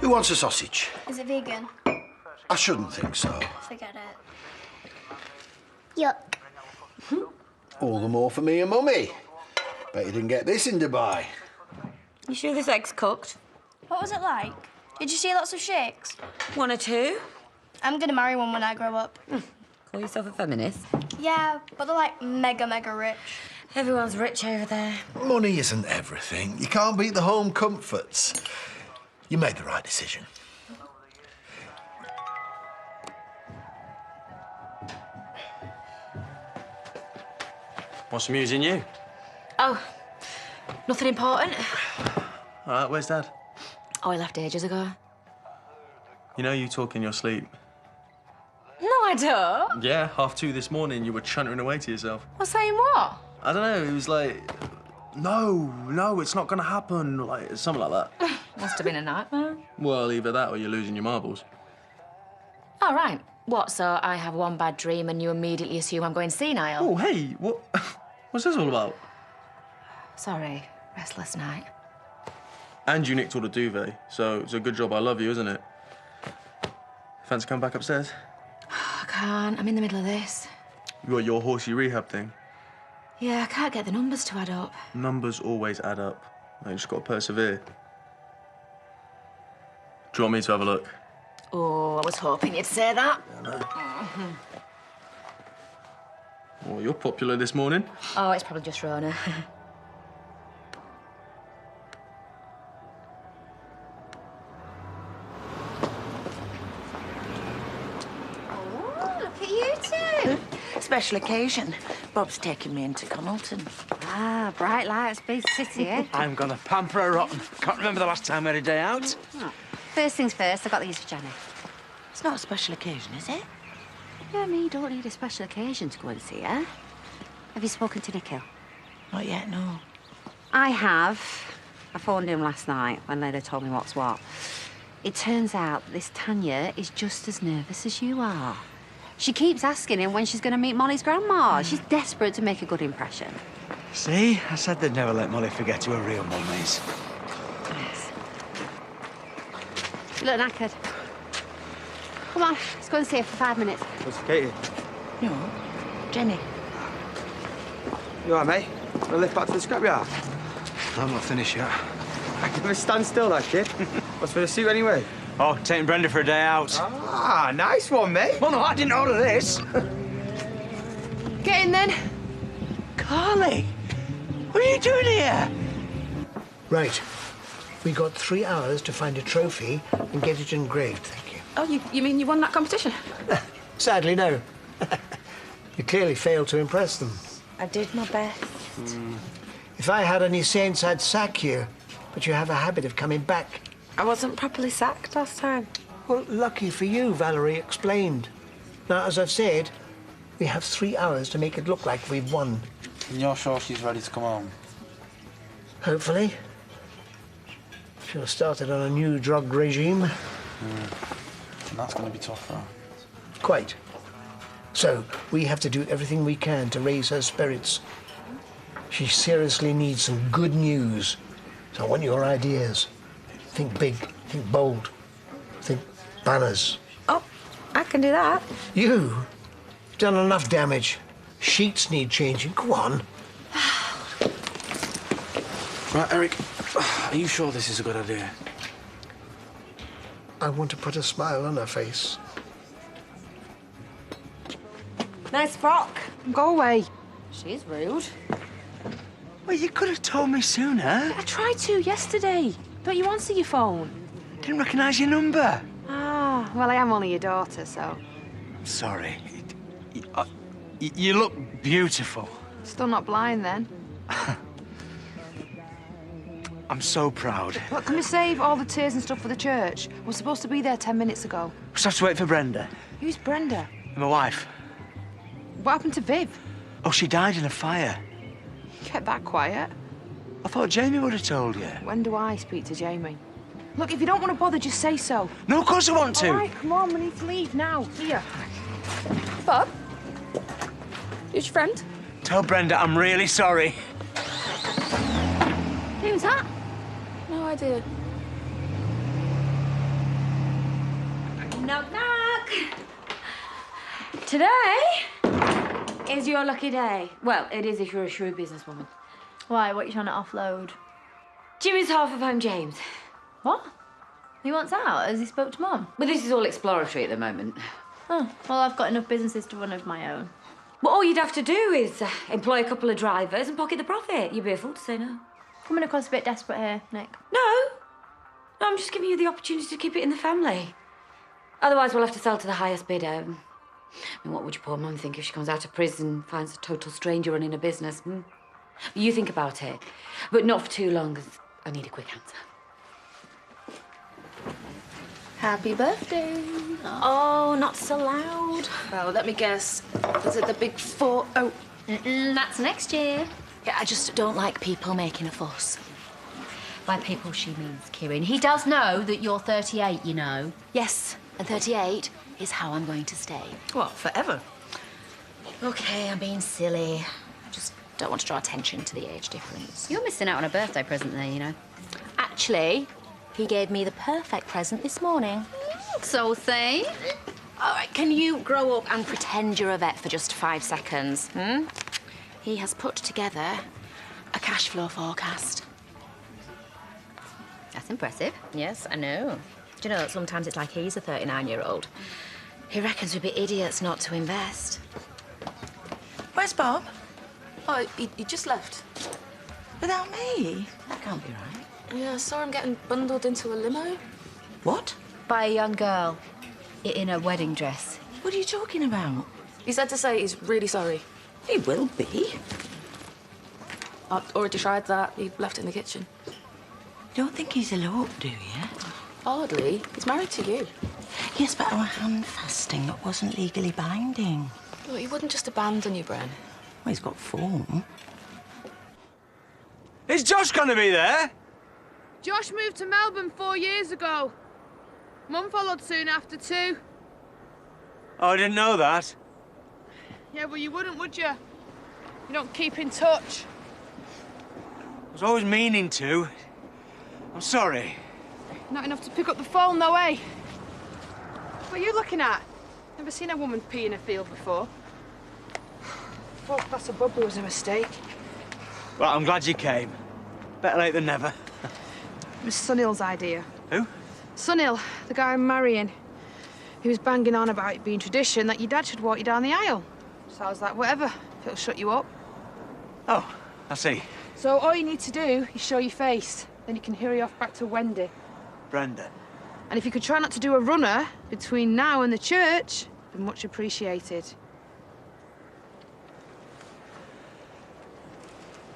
Who wants a sausage? Is it vegan? I shouldn't think so. Forget it. Yuck. All the more for me and Mummy. Bet you didn't get this in Dubai. You sure this egg's cooked? What was it like? Did you see lots of sheikhs? One or two? I'm gonna marry one when I grow up. Call yourself a feminist? Yeah, but they're like mega rich. Everyone's rich over there. Money isn't everything. You can't beat the home comforts. You made the right decision. What's amusing you? Oh, nothing important. All right, where's Dad? Oh, he left ages ago. You know you talk in your sleep. No, I don't. Yeah, 2:30 this morning, you were chuntering away to yourself. Well, saying what? I don't know, it was like, no, it's not gonna happen, like, something like that. Must have been a nightmare. Well, either that or you're losing your marbles. Oh, right. What, so I have one bad dream and you immediately assume I'm going senile? Oh, hey, what's this all about? Sorry, restless night. And you nicked all the duvet, so it's a good job I love you, isn't it? Fancy coming back upstairs? I can't. I'm in the middle of this. You got your horsey rehab thing. Yeah, I can't get the numbers to add up. Numbers always add up. You just gotta persevere. Do you want me to have a look? Oh, I was hoping you'd say that. Oh, you're popular this morning. Oh, it's probably just Rona. Oh, look at you two. Special occasion. Bob's taking me into Connelton. Ah, bright lights, big city, eh? I'm gonna pamper her rotten. Can't remember the last time we had a day out. Oh. First things first, I got these for Jenny. It's not a special occasion, is it? Yeah, me don't need a special occasion to go and see her. Have you spoken to Nikhil? Not yet, no. I have. I phoned him last night when Leila told me what's what. It turns out this Tanya is just as nervous as you are. She keeps asking him when she's going to meet Molly's grandma. She's desperate to make a good impression. See? I said they'd never let Molly forget who her real mum is. Yes. You look knackered. Come on, let's go and see her for 5 minutes. What's Katie? No. Jenny. You all right, mate? Want to lift back to the scrapyard? I'm not finished yet. I'm gonna stand still, that kid. What's for the suit, anyway? Oh, taking Brenda for a day out. Ah, nice one, mate. Well, no, I didn't order this. Get in, then. Carly, what are you doing here? Right. We got 3 hours to find a trophy and get it engraved, thank you. Oh, you mean you won that competition? Sadly, no. You clearly failed to impress them. I did my best. If I had any sense, I'd sack you. But you have a habit of coming back. I wasn't properly sacked last time. Well, lucky for you, Valerie explained. Now, as I've said, we have 3 hours to make it look like we've won. And you're sure she's ready to come home? Hopefully. She'll have started on a new drug regime. And that's going to be tough for her. Quite. So, we have to do everything we can to raise her spirits. She seriously needs some good news. So I want your ideas. Think big, think bold, think banners. Oh, I can do that. You've done enough damage. Sheets need changing. Go on. Right, Eric, are you sure this is a good idea? I want to put a smile on her face. Nice frock. Go away. She's rude. Well, you could have told me sooner. I tried to yesterday. Don't you answer your phone? Didn't recognise your number. Ah, well, I am only your daughter, so... Sorry. You look beautiful. Still not blind, then. I'm so proud. Look, can we save all the tears and stuff for the church? We're supposed to be there 10 minutes ago. We just have to wait for Brenda. Who's Brenda? My wife. What happened to Viv? Oh, she died in a fire. Kept that quiet. I thought Jamie would have told you. When do I speak to Jamie? Look, if you don't want to bother, just say so. No, of course I want to. All right, come on, we need to leave now. Here. Bob? Who's your friend? Tell Brenda I'm really sorry. Who's that? No idea. Knock, knock. Today is your lucky day. Well, it is if you're a shrewd businesswoman. Why? What are you trying to offload? Jimmy's half of home James. What? He wants out? Has he spoke to Mum? But this is all exploratory at the moment. Oh, well, I've got enough businesses to run of my own. Well, all you'd have to do is employ a couple of drivers and pocket the profit. You'd be a fool to say no. Coming across a bit desperate here, Nick. No, I'm just giving you the opportunity to keep it in the family. Otherwise, we'll have to sell to the highest bidder. I mean, what would your poor mum think if she comes out of prison and finds a total stranger running a business? You think about it, but not for too long, because I need a quick answer. Happy birthday. Oh, not so loud. Well, let me guess. Is it the big 4-0? That's next year. Yeah, I just don't like people making a fuss. By people, she means Kieran. He does know that you're 38, you know. Yes, and 38 is how I'm going to stay. What, forever? Okay, I'm being silly. I just don't want to draw attention to the age difference. You're missing out on a birthday present there, you know. Actually, he gave me the perfect present this morning. So say. All right, can you grow up and pretend you're a vet for just 5 seconds, He has put together a cash flow forecast. That's impressive. Yes, I know. Do you know that sometimes it's like he's a 39-year-old? He reckons we'd be idiots not to invest. Where's Bob? Oh, he just left. Without me? That can't be right. Yeah, I saw him getting bundled into a limo. What? By a young girl in a wedding dress. What are you talking about? He said to say he's really sorry. He will be. I've already tried that. He left it in the kitchen. You don't think he's eloped, do you? Hardly. He's married to you. Yes, but our hand fasting, that wasn't legally binding. Well, he wouldn't just abandon you, Bren. Well, he's got form. Is Josh gonna be there? Josh moved to Melbourne 4 years ago. Mum followed soon after, too. Oh, I didn't know that. Yeah, well, you wouldn't, would you? You don't keep in touch. I was always meaning to. I'm sorry. Not enough to pick up the phone, though, eh? What are you looking at? Never seen a woman pee in a field before. 4th class of bubble was a mistake. Well, I'm glad you came. Better late than never. It was Sunil's idea. Who? Sunil, the guy I'm marrying. He was banging on about it being tradition that your dad should walk you down the aisle. So I was like, whatever, if it'll shut you up. Oh, I see. So all you need to do is show your face. Then you can hurry off back to Wendy. Brenda. And if you could try not to do a runner between now and the church, it'd be much appreciated.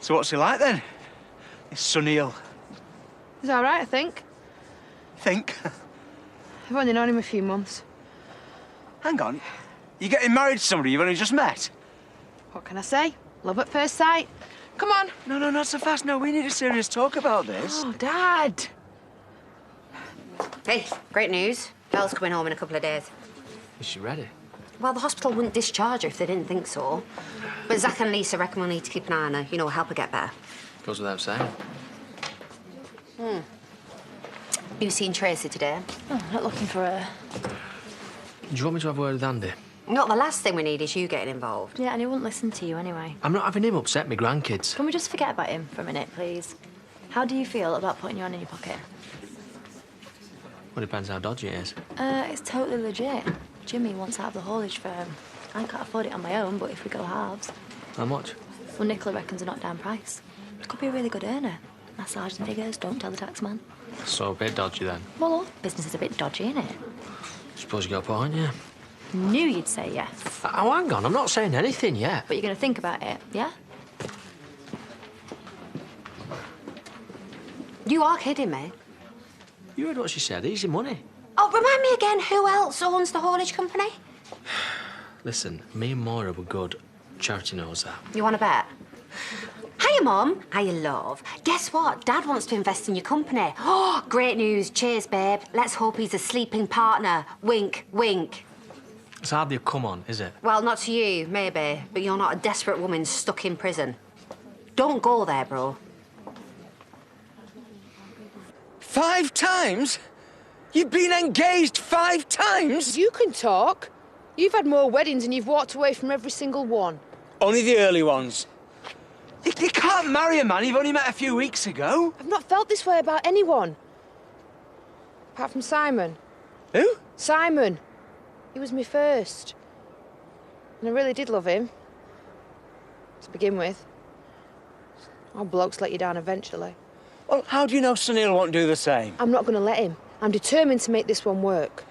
So what's he like then? This Sunil. He's all right, I think. Think? I've only known him a few months. Hang on. You're getting married to somebody you've only just met? What can I say? Love at first sight. Come on. No, not so fast. No, we need a serious talk about this. Oh, Dad. Hey, great news. Belle's coming home in a couple of days. Is she ready? Well, the hospital wouldn't discharge her if they didn't think so. But Zach and Lisa reckon we'll need to keep an eye on her. You know, help her get better. Goes without saying. You seen Tracy today? Oh, not looking for her. Do you want me to have a word with Andy? Not the last thing we need is you getting involved. Yeah, and he wouldn't listen to you anyway. I'm not having him upset me grandkids. Can we just forget about him for a minute, please? How do you feel about putting your hand in your pocket? Well, depends how dodgy it is. It's totally legit. Jimmy wants out of the haulage firm. I can't afford it on my own, but if we go halves... How much? Well, Nicola reckons a knockdown price. It could be a really good earner. Massage the figures, don't tell the taxman. So a bit dodgy then. Well, all business is a bit dodgy, isn't it? Suppose you got a point, yeah. Knew you'd say yes. Oh, hang on, I'm not saying anything yet. But you're going to think about it, yeah? You are kidding me. You heard what she said. Easy money. Oh, remind me again, who else owns the haulage company? Listen, me and Moira were good. Charity knows that. You want to bet? Hiya, Mum. Hiya, love. Guess what? Dad wants to invest in your company. Oh, great news. Cheers, babe. Let's hope he's a sleeping partner. Wink, wink. It's hardly a come on, is it? Well, not to you, maybe, but you're not a desperate woman stuck in prison. Don't go there, bro. 5 times? You've been engaged 5 times? You can talk. You've had more weddings and you've walked away from every single one. Only the early ones. You can't marry a man you've only met a few weeks ago. I've not felt this way about anyone. Apart from Simon. Who? Simon. He was me first. And I really did love him. To begin with. Our blokes let you down eventually. Well, how do you know Sunil won't do the same? I'm not going to let him. I'm determined to make this one work.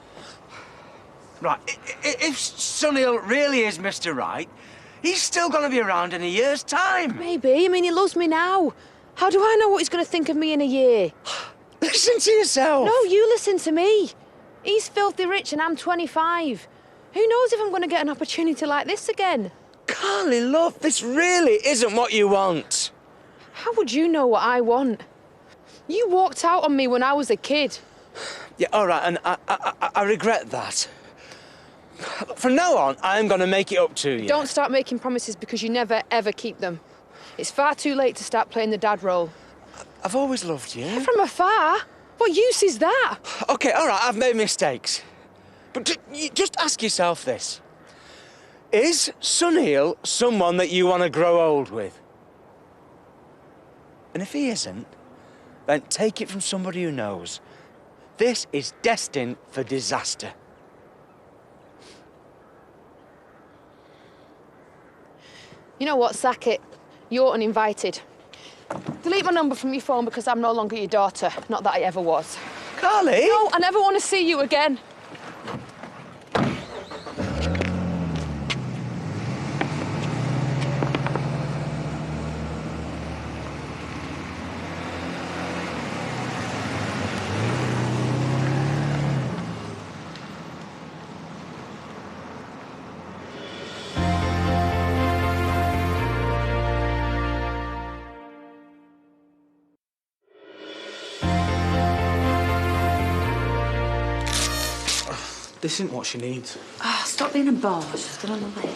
Right, if Sunil really is Mr. Right, he's still going to be around in a year's time. Maybe. I mean, he loves me now. How do I know what he's going to think of me in a year? Listen to yourself. No, you listen to me. He's filthy rich and I'm 25. Who knows if I'm going to get an opportunity like this again? Carly, love, this really isn't what you want. How would you know what I want? You walked out on me when I was a kid. Yeah, all right, and I regret that. From now on, I'm going to make it up to you. Don't start making promises because you never, ever keep them. It's far too late to start playing the dad role. I've always loved you. From afar? What use is that? OK, all right, I've made mistakes. But just ask yourself this. Is Sunil someone that you want to grow old with? And if he isn't, then take it from somebody who knows. This is destined for disaster. You know what, sack it. You're uninvited. Delete my number from your phone because I'm no longer your daughter. Not that I ever was. Carly? No, I never want to see you again. This isn't what she needs. Oh, stop being a boss. Get on the way.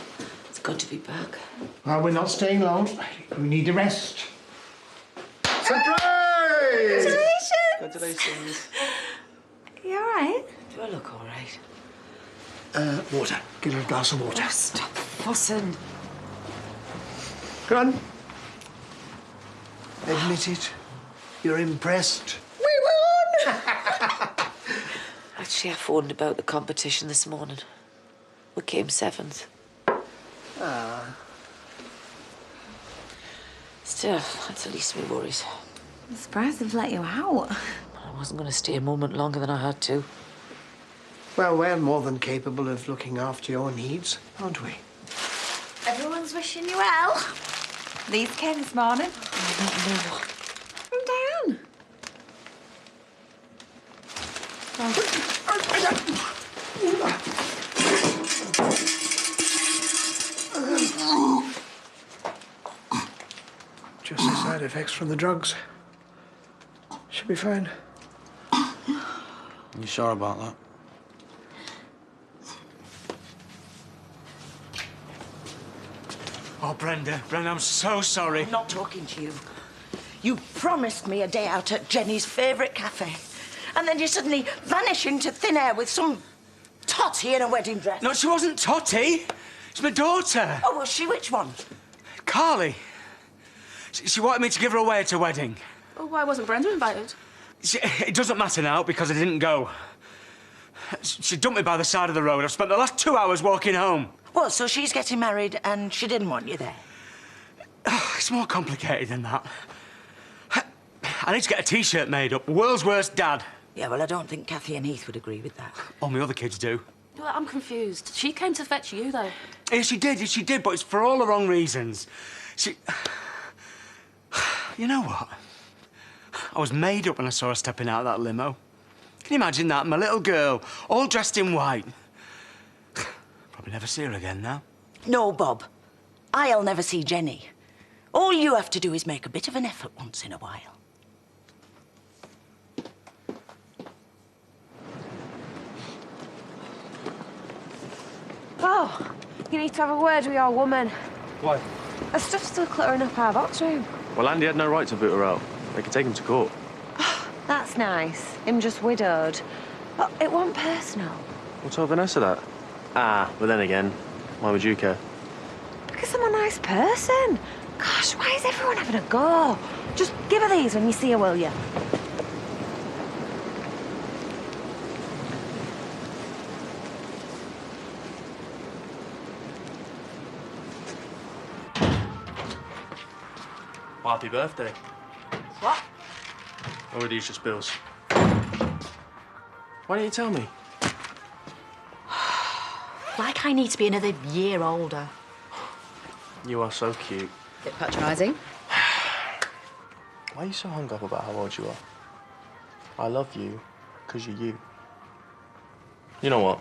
It's good to be back. Well, we're not staying long. We need a rest. Surprise! Congratulations. You all right? Do I look all right? Water. Get her a glass of water. Oh, stop fussing. Go on. Admit it. You're impressed. We won! Actually, I phoned about the competition this morning. We came 7th. Still, that's the least of my worries. I'm surprised they've let you out. I wasn't going to stay a moment longer than I had to. Well, we're more than capable of looking after your needs, aren't we? Everyone's wishing you well. These came this morning. No. From Diane. Just the side effects from the drugs. Should be fine. You sure about that? Oh, Brenda, I'm so sorry. I'm not talking to you. You promised me a day out at Jenny's favourite cafe. And then you suddenly vanish into thin air with some totty in a wedding dress. No, she wasn't Totty. It's my daughter. Oh, was she? Which one? Carly. She wanted me to give her away at her wedding. Oh, why wasn't Brenda invited? It doesn't matter now because I didn't go. She dumped me by the side of the road. I've spent the last 2 hours walking home. Well, so she's getting married and she didn't want you there? Oh, it's more complicated than that. I need to get a T-shirt made up. World's worst dad. Yeah, well, I don't think Kathy and Heath would agree with that. All my other kids do. Well, I'm confused. She came to fetch you, though. Yeah, she did, but it's for all the wrong reasons. You know what? I was made up when I saw her stepping out of that limo. Can you imagine that? My little girl, all dressed in white. Probably never see her again now. No, Bob. I'll never see Jenny. All you have to do is make a bit of an effort once in a while. Oh, you need to have a word with your woman. Why? Her stuff's still cluttering up our box room. Well, Andy had no right to boot her out. They could take him to court. That's nice. Him just widowed. But it wasn't personal. What told Vanessa that? Ah, but then again, why would you care? Because I'm a nice person. Gosh, why is everyone having a go? Just give her these when you see her, will you? Well, happy birthday. What? Or were these just bills? Why didn't you tell me? Like I need to be another year older. You are so cute. Bit patronising. Why are you so hung up about how old you are? I love you because you're you. You know what?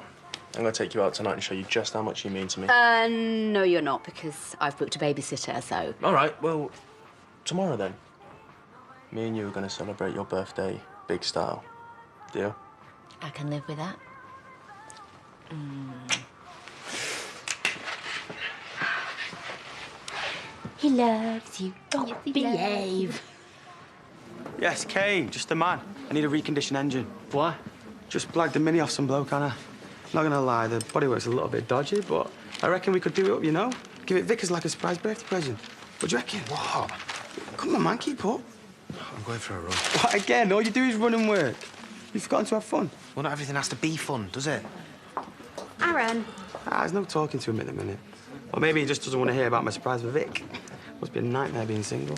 I'm going to take you out tonight and show you just how much you mean to me. No, you're not, because I've booked a babysitter, so... All right, well, tomorrow then. Me and you are going to celebrate your birthday big style. Deal? I can live with that. He loves you. Don't behave. Yes, Kane, just the man. I need a reconditioned engine. Why? Just blagged the Mini off some bloke, Anna. Not gonna lie, the bodywork's a little bit dodgy, but I reckon we could do it up, you know? Give it Vickers like a surprise birthday present. What do you reckon? What? Come on, man, keep up. I'm going for a run. What, again? All you do is run and work. You've forgotten to have fun. Well, not everything has to be fun, does it? Aaron. There's no talking to him at the minute. Or maybe he just doesn't want to hear about my surprise for Vic. Must be a nightmare being single.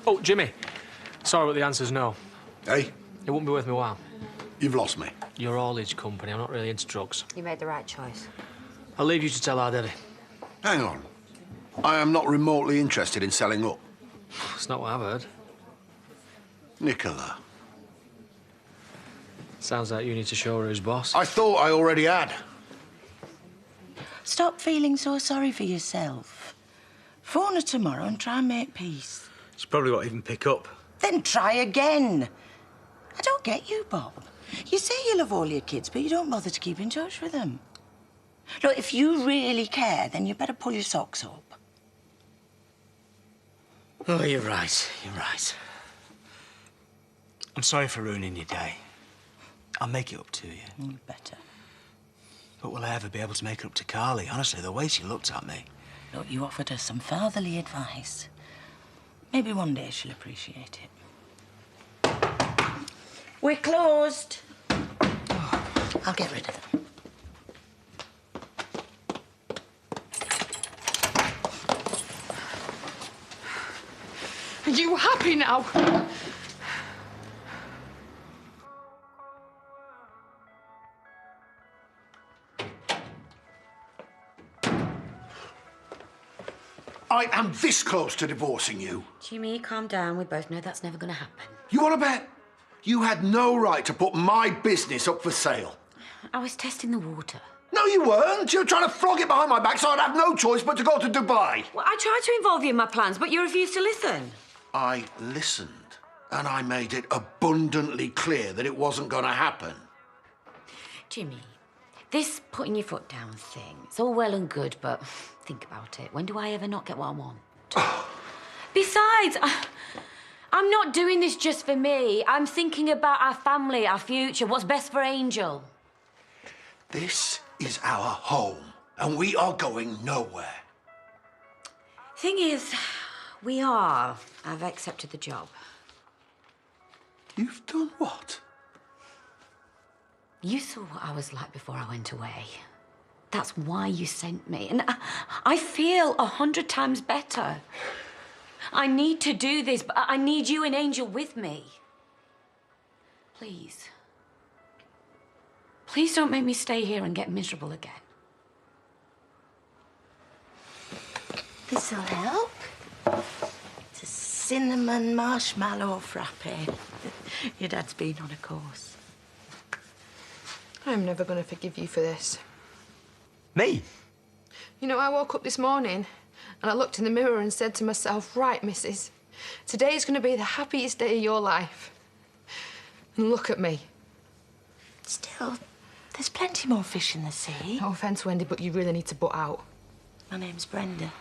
Oh, Jimmy. Sorry, but the answer's no. Hey, It wouldn't be worth my while. you've lost me. You're all age company. I'm not really into drugs. You made the right choice. I'll leave you to tell our daddy. Hang on. I am not remotely interested in selling up. It's not what I've heard. Nicola. Sounds like you need to show her who's boss. I thought I already had. Stop feeling so sorry for yourself. Phone her tomorrow and try and make peace. She probably won't even pick up. Then try again. I don't get you, Bob. You say you love all your kids, but you don't bother to keep in touch with them. Look, if you really care, then you better pull your socks up. Oh, you're right. You're right. I'm sorry for ruining your day. I'll make it up to you. You better. But will I ever be able to make it up to Carly? Honestly, the way she looked at me. Look, you offered her some fatherly advice. Maybe one day she'll appreciate it. We're closed. Oh, I'll get rid of them. Are you happy now? I am this close to divorcing you. Jimmy, calm down. We both know that's never going to happen. You want to bet? You had no right to put my business up for sale. I was testing the water. No, you weren't. You were trying to flog it behind my back so I'd have no choice but to go to Dubai. Well, I tried to involve you in my plans, but you refused to listen. I listened, and I made it abundantly clear that it wasn't going to happen. Jimmy, this putting your foot down thing, it's all well and good, but think about it. When do I ever not get what I want? Besides, I'm not doing this just for me. I'm thinking about our family, our future, what's best for Angel. This is our home, and we are going nowhere. Thing is, we are. I've accepted the job. You've done what? You saw what I was like before I went away. That's why you sent me. And I feel 100 times better. I need to do this, but I need you and Angel with me. Please. Please don't make me stay here and get miserable again. This'll help. cinnamon marshmallow frappe. Your dad's been on a course. I'm never going to forgive you for this. Me? You know, I woke up this morning and I looked in the mirror and said to myself, right, missus, today's going to be the happiest day of your life. And look at me. Still, there's plenty more fish in the sea. No offence, Wendy, but you really need to butt out. My name's Brenda.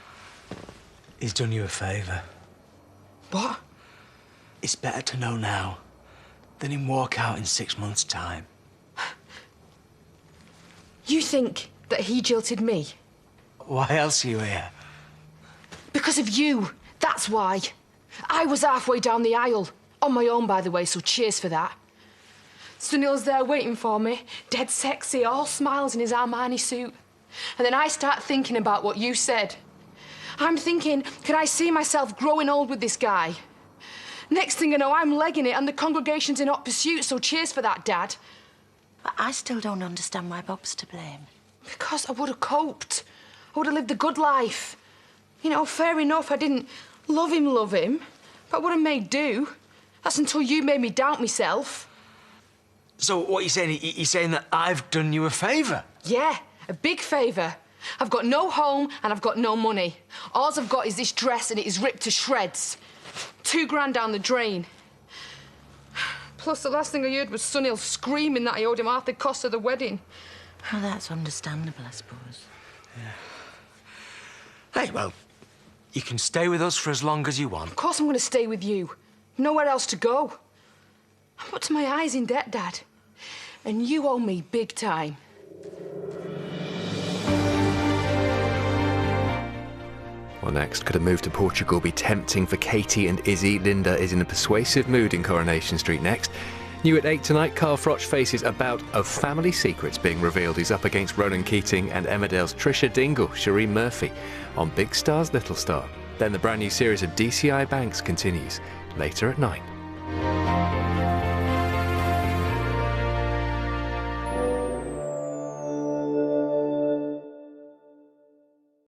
He's done you a favour. What? It's better to know now than him walk out in 6 months' time. You think that he jilted me? Why else are you here? Because of you. That's why. I was halfway down the aisle. On my own, by the way, so cheers for that. Sunil's there waiting for me, dead sexy, all smiles in his Armani suit. And then I start thinking about what you said. I'm thinking, can I see myself growing old with this guy? Next thing I know, I'm legging it and the congregation's in hot pursuit, so cheers for that, Dad. But I still don't understand why Bob's to blame. Because I would have coped. I would have lived a good life. You know, fair enough, I didn't love him, but I would have made do. That's until you made me doubt myself. So what are you saying? You're saying that I've done you a favour? Yeah, a big favour. I've got no home and I've got no money. All I've got is this dress and it is ripped to shreds. £2 down the drain. Plus, the last thing I heard was Sunil screaming that I owed him half the cost of the wedding. Well, that's understandable, I suppose. Yeah. Hey, well, you can stay with us for as long as you want. Of course I'm going to stay with you. Nowhere else to go. I'm up to my eyes in debt, Dad. And you owe me big time. Well, next, could a move to Portugal be tempting for Katie and Izzy? Linda is in a persuasive mood in Coronation Street next. New at 8 tonight, Carl Froch faces a bout of family secrets being revealed. He's up against Ronan Keating and Emmerdale's Trisha Dingle, Shireen Murphy on Big Star's Little Star. Then the brand new series of DCI Banks continues later at 9.